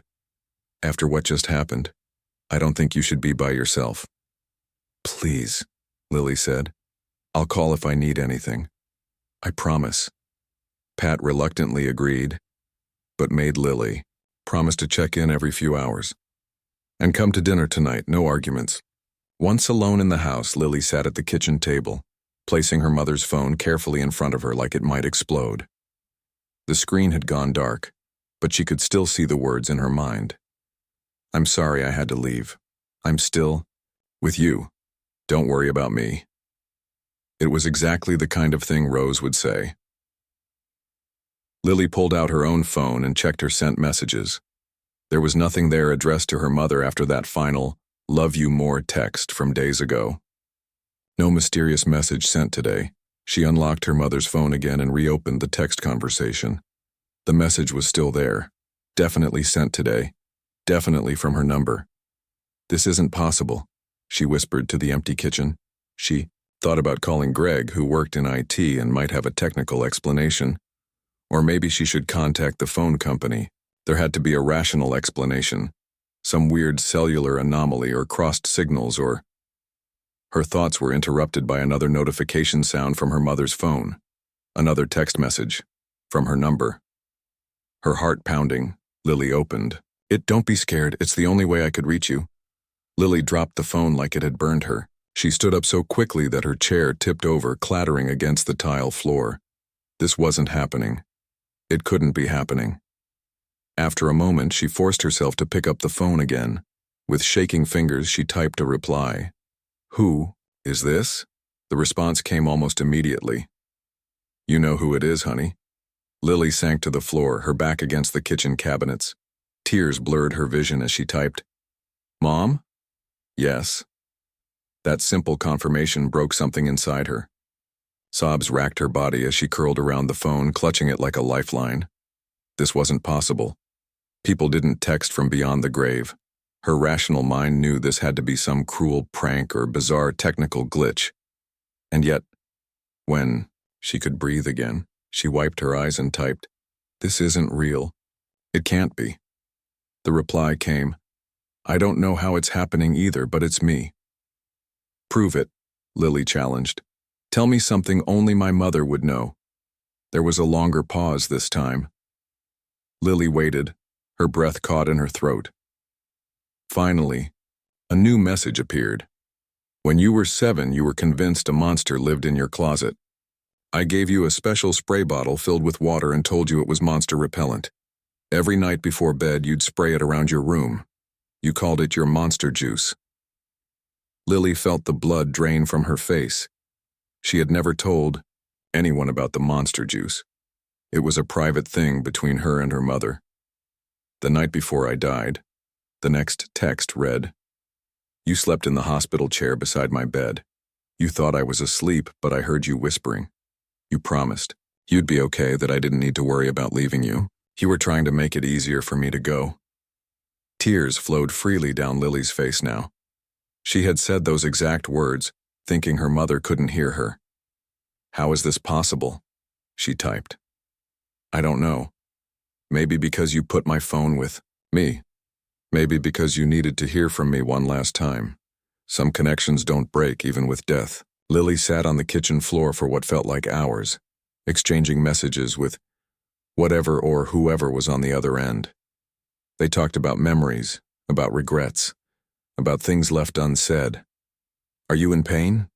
After what just happened, I don't think you should be by yourself. Please, Lily said. I'll call if I need anything. I promise. Pat reluctantly agreed, but made Lily promise to check in every few hours. And come to dinner tonight, no arguments. Once alone in the house, Lily sat at the kitchen table, placing her mother's phone carefully in front of her like it might explode. The screen had gone dark, but she could still see the words in her mind. I'm sorry I had to leave. I'm still with you. Don't worry about me. It was exactly the kind of thing Rose would say. Lily pulled out her own phone and checked her sent messages. There was nothing there addressed to her mother after that final, love you more text from days ago. No mysterious message sent today. She unlocked her mother's phone again and reopened the text conversation. The message was still there. Definitely sent today. Definitely from her number. This isn't possible, she whispered to the empty kitchen. She thought about calling Greg, who worked in IT and might have a technical explanation. Or maybe she should contact the phone company. There had to be a rational explanation. Some weird cellular anomaly or crossed signals or... Her thoughts were interrupted by another notification sound from her mother's phone. Another text message. From her number. Her heart pounding, Lily opened. Don't be scared, it's the only way I could reach you. Lily dropped the phone like it had burned her. She stood up so quickly that her chair tipped over, clattering against the tile floor. This wasn't happening. It couldn't be happening. After a moment, she forced herself to pick up the phone again. With shaking fingers, she typed a reply. Who is this? The response came almost immediately. You know who it is, honey. Lily sank to the floor, her back against the kitchen cabinets. Tears blurred her vision as she typed. Mom? Yes. That simple confirmation broke something inside her. Sobs racked her body as she curled around the phone, clutching it like a lifeline. This wasn't possible. People didn't text from beyond the grave. Her rational mind knew this had to be some cruel prank or bizarre technical glitch. And yet, when she could breathe again, she wiped her eyes and typed, This isn't real. It can't be. The reply came, I don't know how it's happening either, but it's me. Prove it, Lily challenged. Tell me something only my mother would know. There was a longer pause this time. Lily waited, her breath caught in her throat. Finally, a new message appeared. When you were 7, you were convinced a monster lived in your closet. I gave you a special spray bottle filled with water and told you it was monster repellent. Every night before bed, you'd spray it around your room. You called it your monster juice. Lily felt the blood drain from her face. She had never told anyone about the monster juice. It was a private thing between her and her mother. The night before I died, the next text read, You slept in the hospital chair beside my bed. You thought I was asleep, but I heard you whispering. You promised you'd be okay, that I didn't need to worry about leaving you. You were trying to make it easier for me to go. Tears flowed freely down Lily's face now. She had said those exact words, thinking her mother couldn't hear her. How is this possible? She typed. I don't know. Maybe because you put my phone with me. Maybe because you needed to hear from me one last time. Some connections don't break even with death. Lily sat on the kitchen floor for what felt like hours, exchanging messages with whatever or whoever was on the other end. They talked about memories, about regrets, about things left unsaid. "Are you in pain?"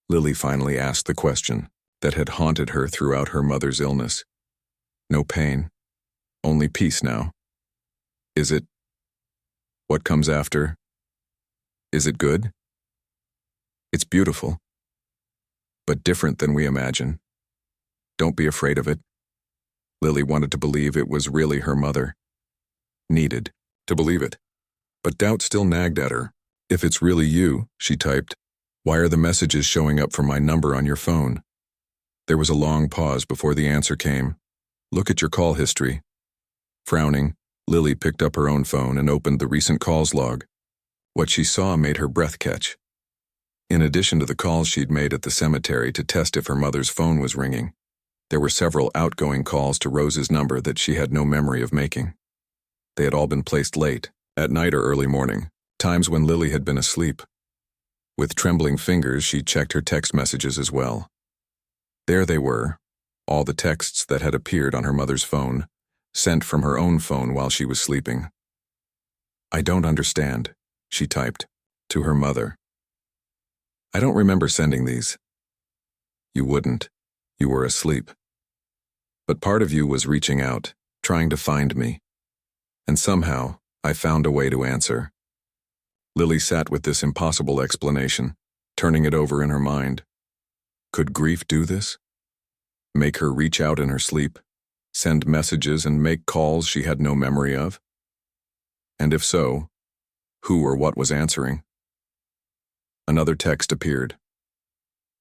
Lily finally asked the question that had haunted her throughout her mother's illness. "No pain. Only peace now." "Is it? What comes after? Is it good?" "It's beautiful, but different than we imagine. Don't be afraid of it." Lily wanted to believe it was really her mother. Needed to believe it. But doubt still nagged at her. "If it's really you," she typed, "why are the messages showing up from my number on your phone?" There was a long pause before the answer came. "Look at your call history." Frowning, Lily picked up her own phone and opened the recent calls log. What she saw made her breath catch. In addition to the calls she'd made at the cemetery to test if her mother's phone was ringing, there were several outgoing calls to Rose's number that she had no memory of making. They had all been placed late, at night or early morning, times when Lily had been asleep. With trembling fingers, she checked her text messages as well. There they were, all the texts that had appeared on her mother's phone, sent from her own phone while she was sleeping. "I don't understand," she typed, to her mother. "I don't remember sending these." "You wouldn't. You were asleep. But part of you was reaching out, trying to find me. And somehow, I found a way to answer." Lily sat with this impossible explanation, turning it over in her mind. Could grief do this? Make her reach out in her sleep, send messages and make calls she had no memory of? And if so, who or what was answering? Another text appeared.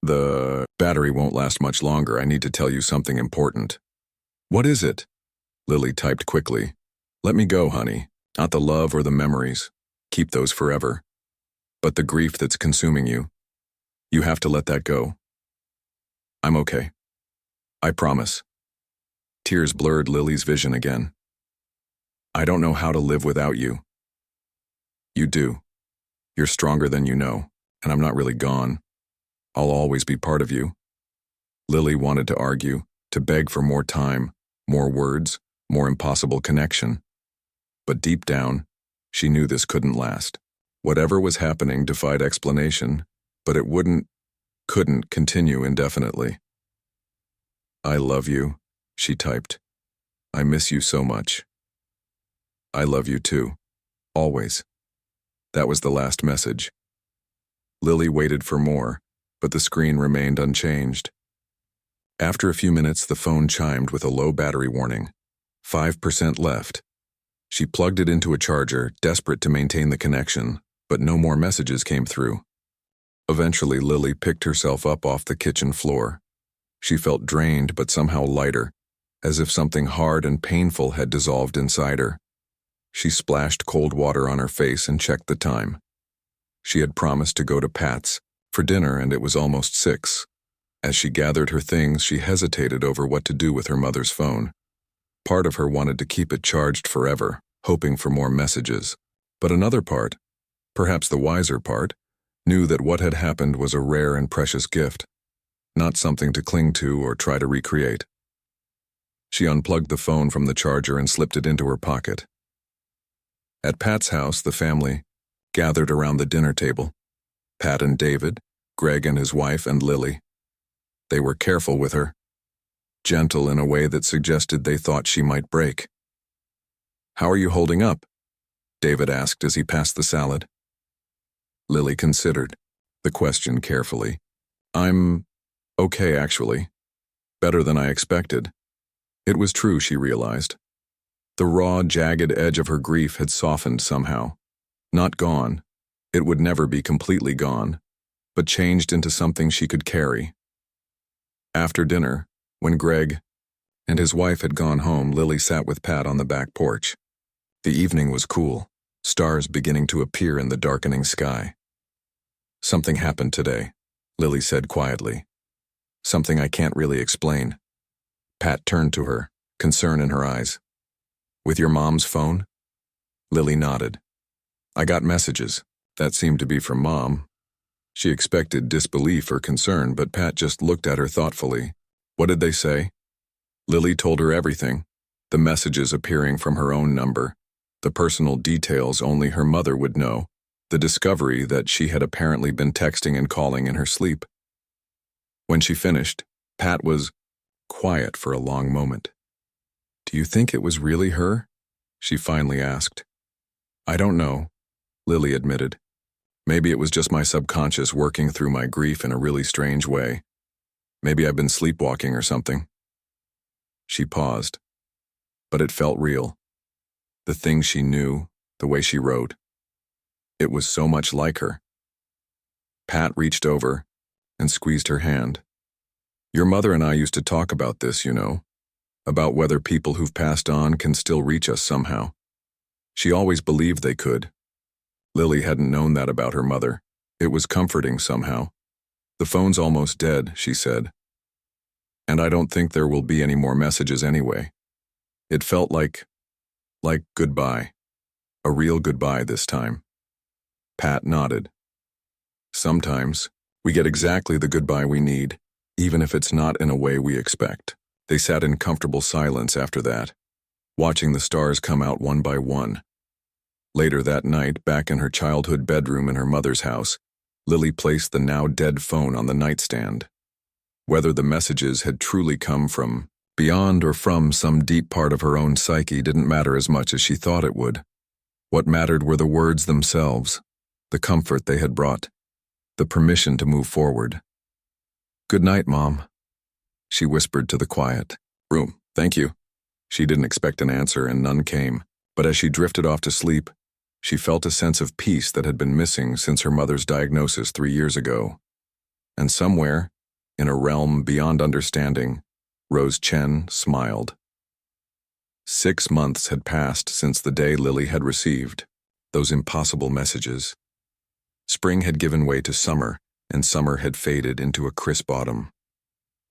"The battery won't last much longer. I need to tell you something important." "What is it?" Lily typed quickly. "Let me go, honey. Not the love or the memories. Keep those forever. But the grief that's consuming you. You have to let that go." "I'm okay. I promise." Tears blurred Lily's vision again. "I don't know how to live without you." "You do. You're stronger than you know, and I'm not really gone. I'll always be part of you." Lily wanted to argue, to beg for more time, more words, more impossible connection. But deep down, she knew this couldn't last. Whatever was happening defied explanation, but it couldn't continue indefinitely. "I love you," she typed. "I miss you so much." "I love you too. Always." That was the last message. Lily waited for more, but the screen remained unchanged. After a few minutes, the phone chimed with a low battery warning. 5% left. She plugged it into a charger, desperate to maintain the connection, but no more messages came through. Eventually, Lily picked herself up off the kitchen floor. She felt drained but somehow lighter, as if something hard and painful had dissolved inside her. She splashed cold water on her face and checked the time. She had promised to go to Pat's for dinner, and it was almost 6. As she gathered her things, she hesitated over what to do with her mother's phone. Part of her wanted to keep it charged forever, hoping for more messages. But another part, perhaps the wiser part, knew that what had happened was a rare and precious gift, not something to cling to or try to recreate. She unplugged the phone from the charger and slipped it into her pocket. At Pat's house, the family gathered around the dinner table. Pat and David, Greg and his wife, and Lily. They were careful with her, gentle in a way that suggested they thought she might break. "How are you holding up?" David asked as he passed the salad. Lily considered the question carefully. "I'm okay, actually. Better than I expected." It was true, she realized. The raw, jagged edge of her grief had softened somehow. Not gone. It would never be completely gone, but changed into something she could carry. After dinner, when Greg and his wife had gone home, Lily sat with Pat on the back porch. The evening was cool, stars beginning to appear in the darkening sky. "Something happened today," Lily said quietly. "Something I can't really explain." Pat turned to her, concern in her eyes. "With your mom's phone?" Lily nodded. "I got messages. That seemed to be from Mom. She expected disbelief or concern, but Pat just looked at her thoughtfully. What did they say? Lily told her everything, the messages appearing from her own number, the personal details only her mother would know, the discovery that she had apparently been texting and calling in her sleep. When she finished, Pat was quiet for a long moment. "Do you think it was really her?" she finally asked. "I don't know," Lily admitted. "Maybe it was just my subconscious working through my grief in a really strange way. Maybe I've been sleepwalking or something." She paused, but it felt real. The things she knew, the way she wrote. It was so much like her. Pat reached over and squeezed her hand. "Your mother and I used to talk about this, you know, about whether people who've passed on can still reach us somehow. She always believed they could." Lily hadn't known that about her mother. It was comforting somehow. "The phone's almost dead," she said. "And I don't think there will be any more messages anyway." It felt like goodbye. A real goodbye this time. Pat nodded. "Sometimes we get exactly the goodbye we need, even if it's not in a way we expect." They sat in comfortable silence after that, watching the stars come out one by one. Later that night, back in her childhood bedroom in her mother's house, Lily placed the now dead phone on the nightstand. Whether the messages had truly come from beyond or from some deep part of her own psyche didn't matter as much as she thought it would. What mattered were the words themselves, the comfort they had brought, the permission to move forward. "Good night, Mom," she whispered to the quiet room. "Thank you." She didn't expect an answer, and none came, but as she drifted off to sleep, she felt a sense of peace that had been missing since her mother's diagnosis 3 years ago. And somewhere, in a realm beyond understanding, Rose Chen smiled. 6 months had passed since the day Lily had received those impossible messages. Spring had given way to summer, and summer had faded into a crisp autumn.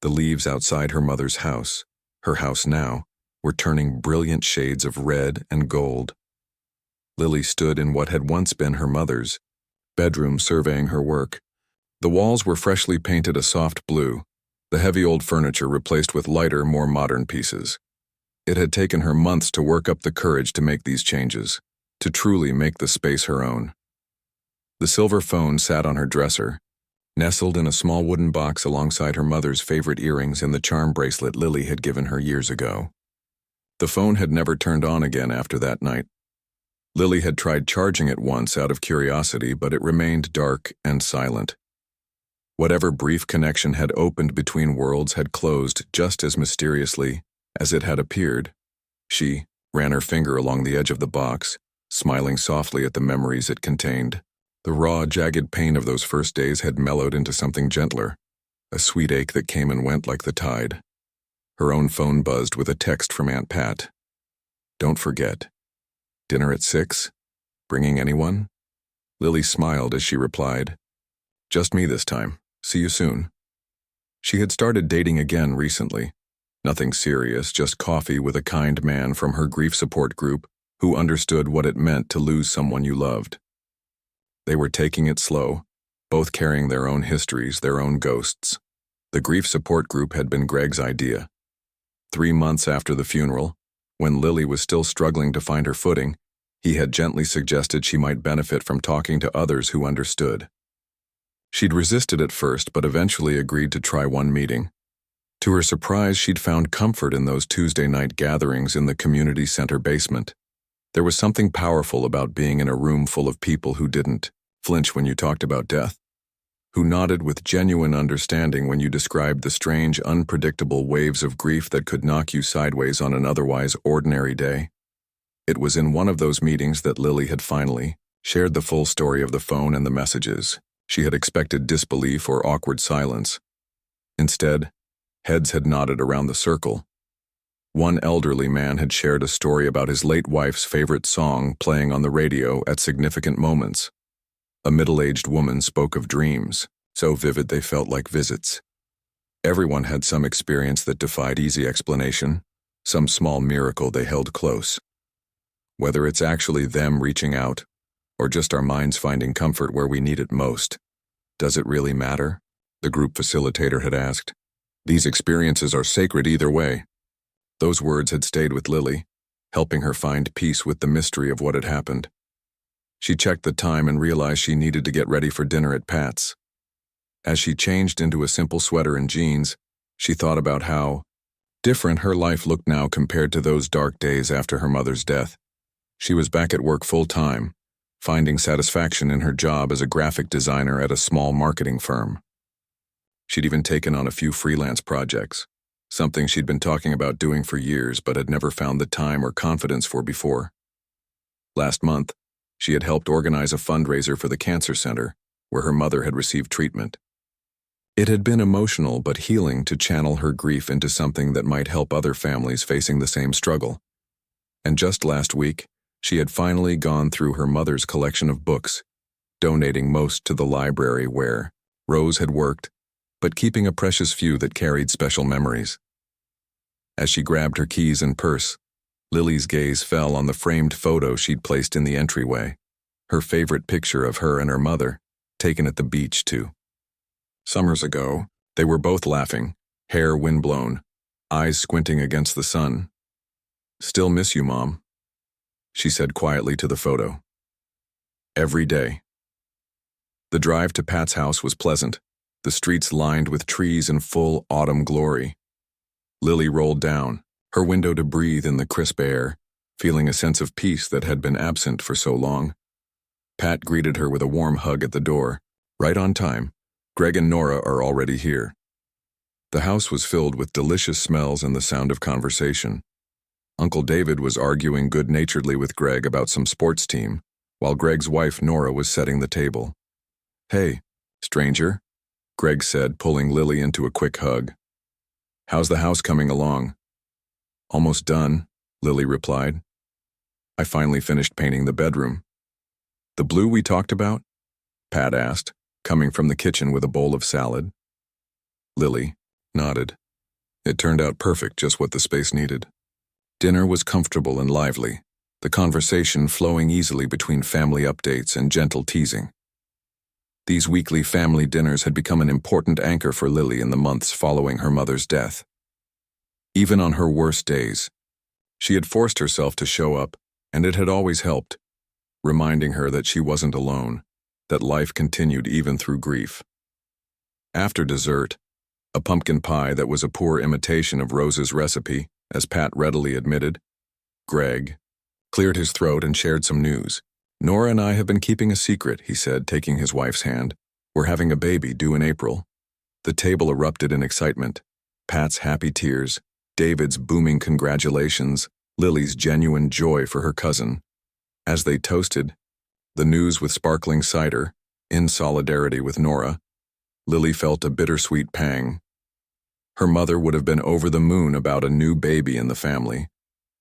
The leaves outside her mother's house, her house now, were turning brilliant shades of red and gold. Lily stood in what had once been her mother's bedroom, surveying her work. The walls were freshly painted a soft blue, the heavy old furniture replaced with lighter, more modern pieces. It had taken her months to work up the courage to make these changes, to truly make the space her own. The silver phone sat on her dresser, nestled in a small wooden box alongside her mother's favorite earrings and the charm bracelet Lily had given her years ago. The phone had never turned on again after that night. Lily had tried charging it once out of curiosity, but it remained dark and silent. Whatever brief connection had opened between worlds had closed just as mysteriously as it had appeared. She ran her finger along the edge of the box, smiling softly at the memories it contained. The raw, jagged pain of those first days had mellowed into something gentler, a sweet ache that came and went like the tide. Her own phone buzzed with a text from Aunt Pat. "Don't forget. Dinner at 6? Bringing anyone?" Lily smiled as she replied, "Just me this time. See you soon." She had started dating again recently. Nothing serious, just coffee with a kind man from her grief support group who understood what it meant to lose someone you loved. They were taking it slow, both carrying their own histories, their own ghosts. The grief support group had been Greg's idea. 3 months after the funeral, when Lily was still struggling to find her footing, he had gently suggested she might benefit from talking to others who understood. She'd resisted at first, but eventually agreed to try one meeting. To her surprise, she'd found comfort in those Tuesday night gatherings in the community center basement. There was something powerful about being in a room full of people who didn't flinch when you talked about death, who nodded with genuine understanding when you described the strange, unpredictable waves of grief that could knock you sideways on an otherwise ordinary day. It was in one of those meetings that Lily had finally shared the full story of the phone and the messages. She had expected disbelief or awkward silence. Instead, heads had nodded around the circle. One elderly man had shared a story about his late wife's favorite song playing on the radio at significant moments. A middle-aged woman spoke of dreams, so vivid they felt like visits. Everyone had some experience that defied easy explanation, some small miracle they held close. Whether it's actually them reaching out, or just our minds finding comfort where we need it most, Does it really matter? The group facilitator had asked. These experiences are sacred either way. Those words had stayed with Lily, helping her find peace with the mystery of what had happened. She checked the time and realized she needed to get ready for dinner at Pat's. As she changed into a simple sweater and jeans, she thought about how different her life looked now compared to those dark days after her mother's death. She was back at work full-time, finding satisfaction in her job as a graphic designer at a small marketing firm. She'd even taken on a few freelance projects, something she'd been talking about doing for years but had never found the time or confidence for before. Last month, she had helped organize a fundraiser for the cancer center, where her mother had received treatment. It had been emotional but healing to channel her grief into something that might help other families facing the same struggle. And just last week, she had finally gone through her mother's collection of books, donating most to the library where Rose had worked, but keeping a precious few that carried special memories. As she grabbed her keys and purse, Lily's gaze fell on the framed photo she'd placed in the entryway, her favorite picture of her and her mother, taken at the beach too. Summers ago, they were both laughing, hair windblown, eyes squinting against the sun. "Still miss you, Mom," she said quietly to the photo. Every day. The drive to Pat's house was pleasant, the streets lined with trees in full autumn glory. Lily rolled down, her window to breathe in the crisp air, feeling a sense of peace that had been absent for so long. Pat greeted her with a warm hug at the door. Right on time. Greg and Nora are already here. The house was filled with delicious smells and the sound of conversation. Uncle David was arguing good-naturedly with Greg about some sports team, while Greg's wife Nora was setting the table. "Hey, stranger," Greg said, pulling Lily into a quick hug. "How's the house coming along?" "Almost done," Lily replied. "I finally finished painting the bedroom." "The blue we talked about?" Pat asked, coming from the kitchen with a bowl of salad. Lily nodded. It turned out perfect, just what the space needed. Dinner was comfortable and lively, the conversation flowing easily between family updates and gentle teasing. These weekly family dinners had become an important anchor for Lily in the months following her mother's death. Even on her worst days, she had forced herself to show up, and it had always helped, reminding her that she wasn't alone, that life continued even through grief. After dessert, a pumpkin pie that was a poor imitation of Rose's recipe, as Pat readily admitted, Greg cleared his throat and shared some news. "Nora and I have been keeping a secret," he said, taking his wife's hand. "We're having a baby due in April." The table erupted in excitement. Pat's happy tears, David's booming congratulations, Lily's genuine joy for her cousin. As they toasted, the news with sparkling cider, in solidarity with Nora, Lily felt a bittersweet pang. Her mother would have been over the moon about a new baby in the family.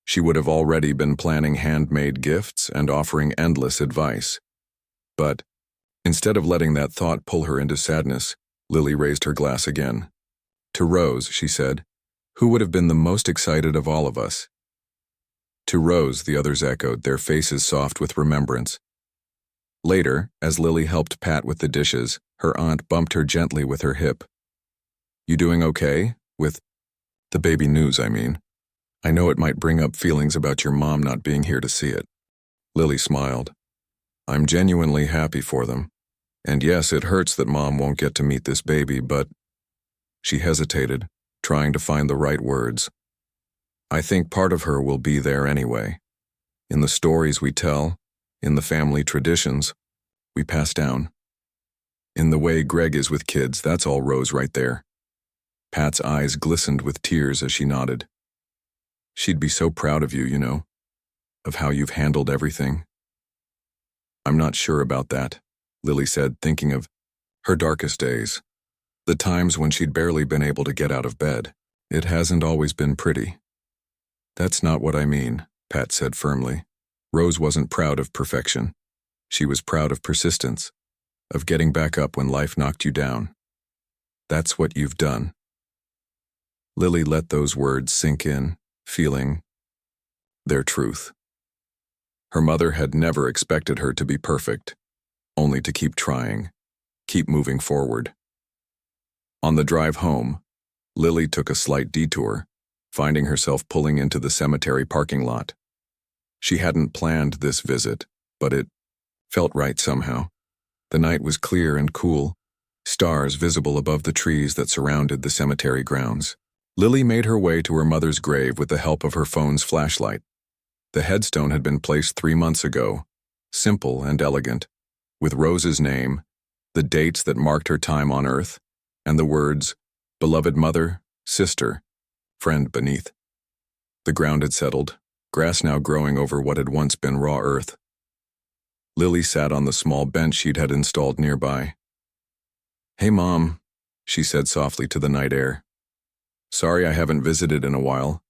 She would have already been planning handmade gifts and offering endless advice. But, instead of letting that thought pull her into sadness, Lily raised her glass again. "To Rose," she said, "who would have been the most excited of all of us?" "To Rose," the others echoed, their faces soft with remembrance. Later, as Lily helped Pat with the dishes, her aunt bumped her gently with her hip. "You doing okay? With the baby news, I mean. I know it might bring up feelings about your mom not being here to see it." Lily smiled. "I'm genuinely happy for them. And yes, it hurts that Mom won't get to meet this baby, but..." She hesitated, trying to find the right words. "I think part of her will be there anyway. In the stories we tell, in the family traditions we pass down. In the way Greg is with kids, that's all Rose right there." Pat's eyes glistened with tears as she nodded. "She'd be so proud of you, you know, of how you've handled everything." "I'm not sure about that," Lily said, thinking of her darkest days, the times when she'd barely been able to get out of bed. "It hasn't always been pretty." "That's not what I mean," Pat said firmly. "Rose wasn't proud of perfection. She was proud of persistence, of getting back up when life knocked you down. That's what you've done." Lily let those words sink in, feeling their truth. Her mother had never expected her to be perfect, only to keep trying. Keep moving forward. On the drive home, Lily took a slight detour, finding herself pulling into the cemetery parking lot. She hadn't planned this visit, but it felt right somehow. The night was clear and cool, stars visible above the trees that surrounded the cemetery grounds. Lily made her way to her mother's grave with the help of her phone's flashlight. The headstone had been placed 3 months ago, simple and elegant, with Rose's name, the dates that marked her time on Earth, and the words, "Beloved mother, sister, friend" beneath. The ground had settled, grass now growing over what had once been raw earth. Lily sat on the small bench she'd had installed nearby. "Hey, Mom," she said softly to the night air. "Sorry I haven't visited in a while.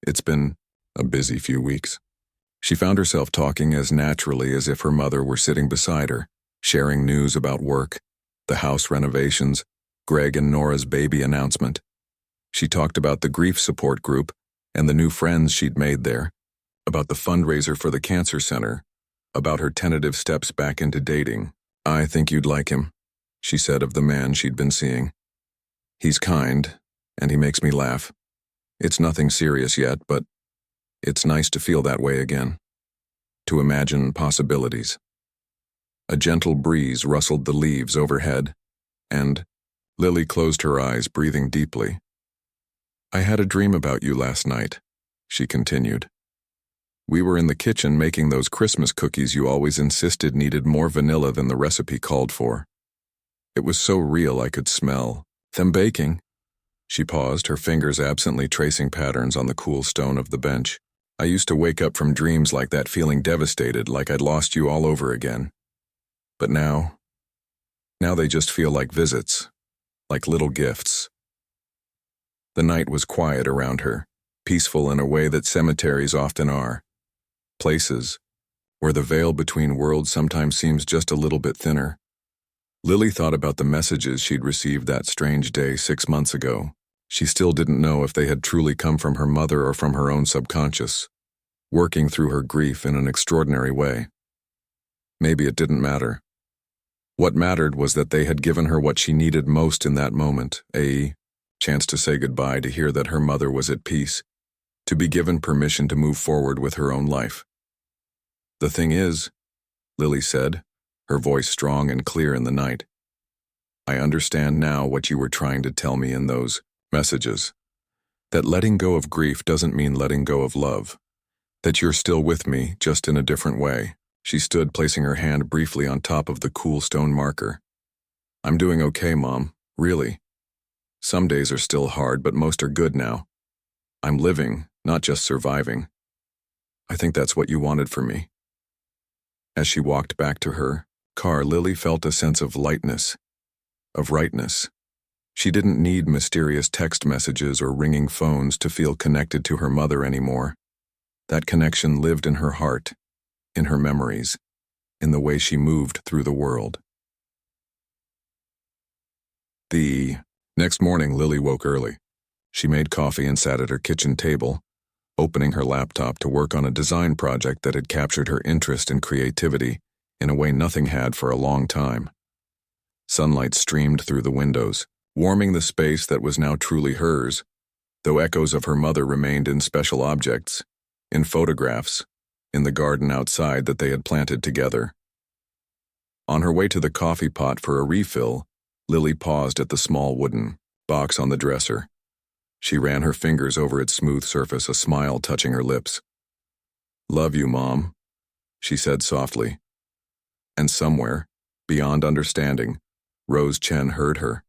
It's been a busy few weeks." She found herself talking as naturally as if her mother were sitting beside her, sharing news about work, the house renovations, Greg and Nora's baby announcement. She talked about the grief support group and the new friends she'd made there, about the fundraiser for the cancer center, about her tentative steps back into dating. "I think you'd like him," she said of the man she'd been seeing. "He's kind, and he makes me laugh. It's nothing serious yet, but it's nice to feel that way again, to imagine possibilities." A gentle breeze rustled the leaves overhead, and Lily closed her eyes, breathing deeply. "I had a dream about you last night," she continued. "We were in the kitchen making those Christmas cookies you always insisted needed more vanilla than the recipe called for. It was so real I could smell them baking." She paused, her fingers absently tracing patterns on the cool stone of the bench. "I used to wake up from dreams like that feeling devastated, like I'd lost you all over again. But now they just feel like visits, like little gifts." The night was quiet around her, peaceful in a way that cemeteries often are. Places where the veil between worlds sometimes seems just a little bit thinner. Lily thought about the messages she'd received that strange day 6 months ago. She still didn't know if they had truly come from her mother or from her own subconscious, working through her grief in an extraordinary way. Maybe it didn't matter. What mattered was that they had given her what she needed most in that moment, a chance to say goodbye, to hear that her mother was at peace, to be given permission to move forward with her own life. "The thing is," Lily said, her voice strong and clear in the night, "I understand now what you were trying to tell me in those messages. That letting go of grief doesn't mean letting go of love. That you're still with me, just in a different way." She stood, placing her hand briefly on top of the cool stone marker. "I'm doing okay, Mom, really. Some days are still hard, but most are good now. I'm living, not just surviving. I think that's what you wanted for me." As she walked back to her car, Lily felt a sense of lightness, of rightness. She didn't need mysterious text messages or ringing phones to feel connected to her mother anymore. That connection lived in her heart, in her memories, in the way she moved through the world. The next morning, Lily woke early. She made coffee and sat at her kitchen table, opening her laptop to work on a design project that had captured her interest and creativity in a way nothing had for a long time. Sunlight streamed through the windows, warming the space that was now truly hers, though echoes of her mother remained in special objects, in photographs, in the garden outside that they had planted together. On her way to the coffee pot for a refill, Lily paused at the small wooden box on the dresser. She ran her fingers over its smooth surface, a smile touching her lips. "Love you, Mom," she said softly. And somewhere, beyond understanding, Rose Chen heard her.